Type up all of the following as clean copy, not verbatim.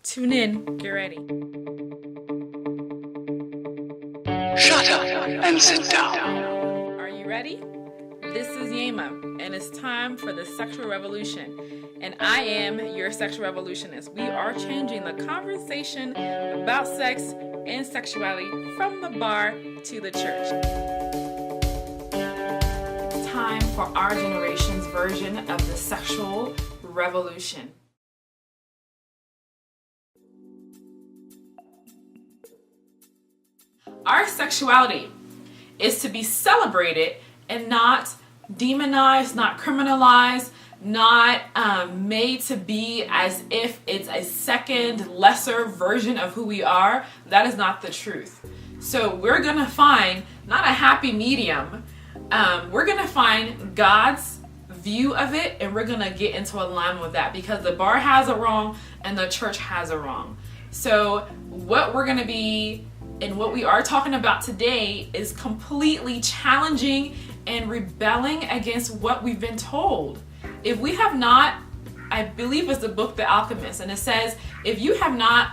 Tune in. Get ready. Shut up and sit down. Are you ready? This is Yema, and it's time for the sexual revolution. And I am your sexual revolutionist. We are changing the conversation about sex and sexuality from the bar to the church. Time for our generation's version of the sexual revolution. Our sexuality is to be celebrated and not demonized, not criminalized, not made to be as if it's a second, lesser version of who we are. That is not the truth. So we're going to find not a happy medium. We're going to find God's view of it, and we're going to get into alignment with that, because the bar has a wrong and the church has a wrong. So what we're going to be and what we are talking about today is completely challenging and rebelling against what we've been told. If we have not, I believe it's the book The Alchemist, and it says, if you have not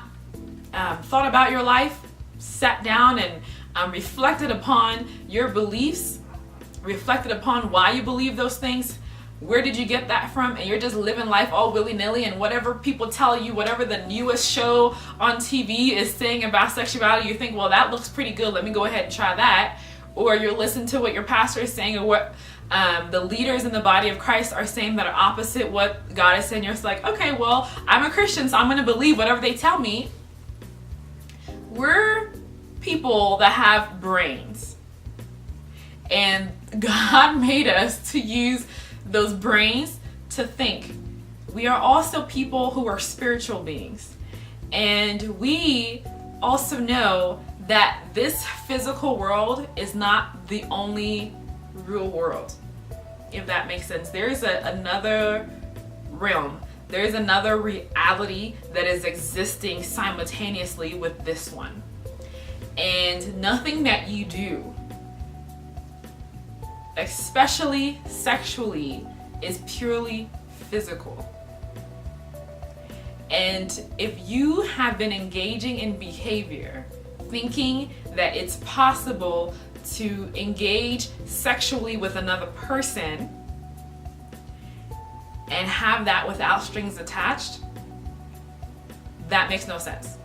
thought about your life, sat down and reflected upon your beliefs, reflected upon why you believe those things, where did you get that from, and you're just living life all willy-nilly, and whatever people tell you, whatever the newest show on TV is saying about sexuality, you think, well, that looks pretty good, let me go ahead and try that. Or you're listening to what your pastor is saying, or what the leaders in the body of Christ are saying that are opposite what God is saying. You're just like, okay, well, I'm a Christian, so I'm going to believe whatever they tell me. We're people that have brains, and God made us to use those brains to think. We are also people who are spiritual beings, and we also know that this physical world is not the only real world, if that makes sense. There is another realm. There is another reality that is existing simultaneously with this one, and nothing that you do, especially sexually, is purely physical. And if you have been engaging in behavior thinking that it's possible to engage sexually with another person and have that without strings attached, that makes no sense.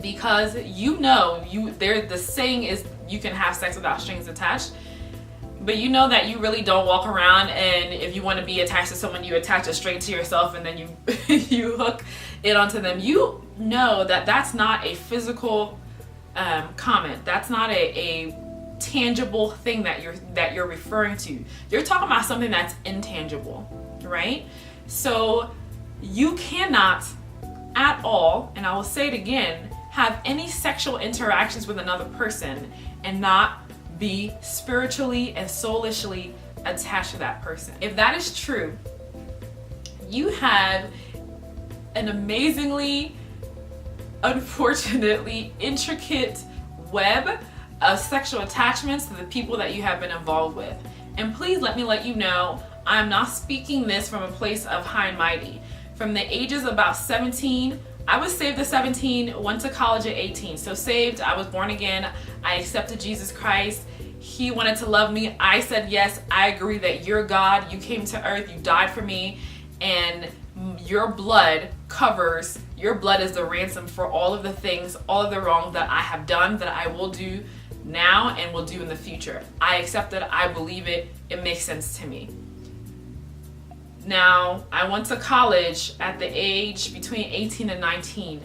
Because the saying is you can have sex without strings attached, but you know that you really don't walk around, and if you want to be attached to someone, you attach it straight to yourself, and then you you hook it onto them. You know that that's not a physical comment. That's not a tangible thing that you're referring to. You're talking about something that's intangible, right? So you cannot at all, and I will say it again, have any sexual interactions with another person and not be spiritually and soulishly attached to that person. If that is true, you have an amazingly, unfortunately, intricate web of sexual attachments to the people that you have been involved with. And please let me let you know, I'm not speaking this from a place of high and mighty. From the ages of about 17, I was saved at 17, went to college at 18. So saved, I was born again, I accepted Jesus Christ. He wanted to love me. I said yes, I agree that you're God. You came to earth, you died for me, and your blood is the ransom for all of the things, all of the wrong that I have done, that I will do now and will do in the future. I accept it, I believe it, it makes sense to me. Now, I went to college at the age between 18 and 19.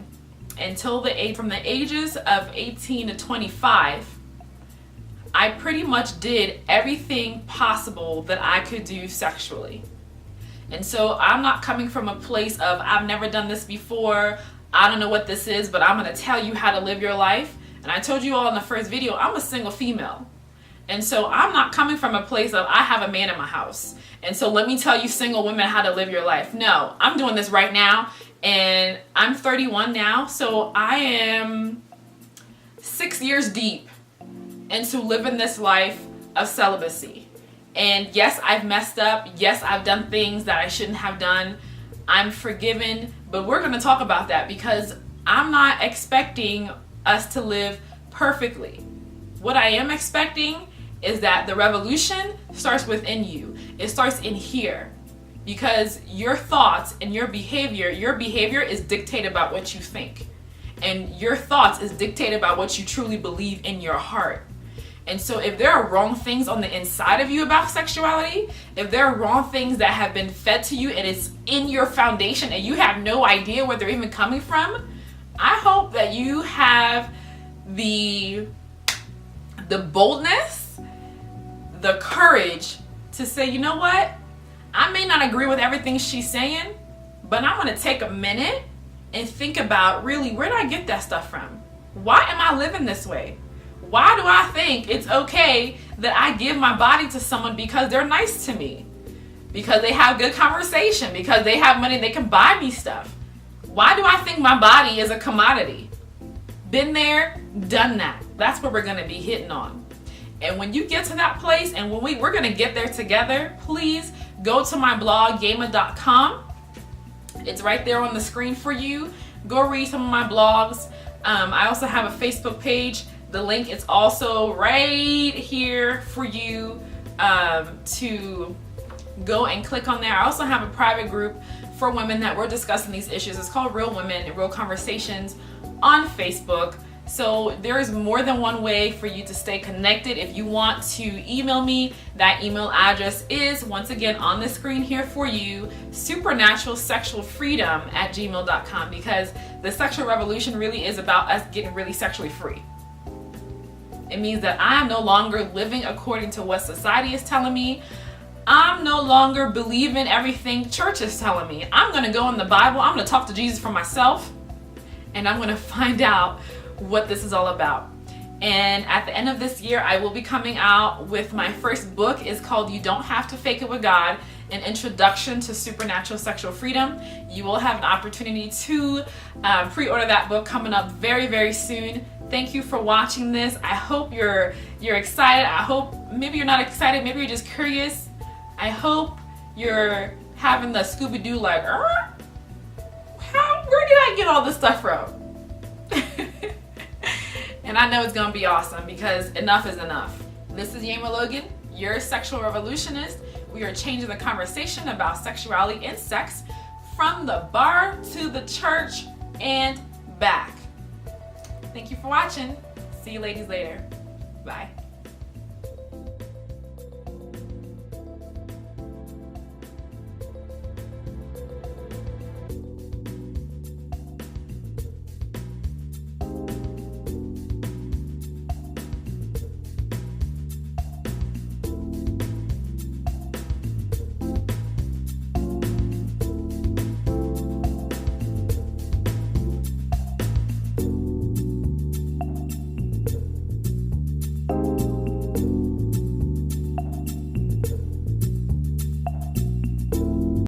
From the ages of 18 to 25, I pretty much did everything possible that I could do sexually. And so I'm not coming from a place of, I've never done this before, I don't know what this is, but I'm going to tell you how to live your life. And I told you all in the first video, I'm a single female. And so I'm not coming from a place of, I have a man in my house, and so let me tell you single women how to live your life. No, I'm doing this right now, and I'm 31 now, so I am 6 years deep into living this life of celibacy. And yes, I've messed up. Yes, I've done things that I shouldn't have done. I'm forgiven. But we're going to talk about that because I'm not expecting us to live perfectly. What I am expecting is that the revolution starts within you. It starts in here. Because your thoughts and your behavior is dictated by what you think. And your thoughts is dictated by what you truly believe in your heart. And so if there are wrong things on the inside of you about sexuality, if there are wrong things that have been fed to you and it's in your foundation and you have no idea where they're even coming from, I hope that you have the boldness, the courage to say, you know what? I may not agree with everything she's saying, but I'm going to take a minute and think about really, where did I get that stuff from? Why am I living this way? Why do I think it's okay that I give my body to someone because they're nice to me? Because they have good conversation, because they have money, they can buy me stuff. Why do I think my body is a commodity? Been there, done that. That's what we're going to be hitting on. And when you get to that place, and when we're going to get there together, please go to my blog, Yema.com. It's right there on the screen for you. Go read some of my blogs. I also have a Facebook page. The link is also right here for you to go and click on there. I also have a private group for women that we're discussing these issues. It's called Real Women and Real Conversations on Facebook. So there is more than one way for you to stay connected. If you want to email me, that email address is once again on the screen here for you, supernaturalsexualfreedom@gmail.com, because the sexual revolution really is about us getting really sexually free. It means that I am no longer living according to what society is telling me. I'm no longer believing everything church is telling me. I'm going to go in the Bible. I'm going to talk to Jesus for myself, and I'm going to find out what this is all about. And at the end of this year, I will be coming out with my first book. It's called You Don't Have to Fake It with God, an introduction to supernatural sexual freedom. You will have an opportunity to pre-order that book coming up very, very soon. Thank you for watching this. I hope you're excited. I hope maybe you're not excited. Maybe you're just curious. I hope you're having the Scooby-Doo like, where did I get all this stuff from? And I know it's going to be awesome because enough is enough. This is Yema Logan, your sexual revolutionist. We are changing the conversation about sexuality and sex from the bar to the church and back. Thank you for watching. See you ladies later. Bye.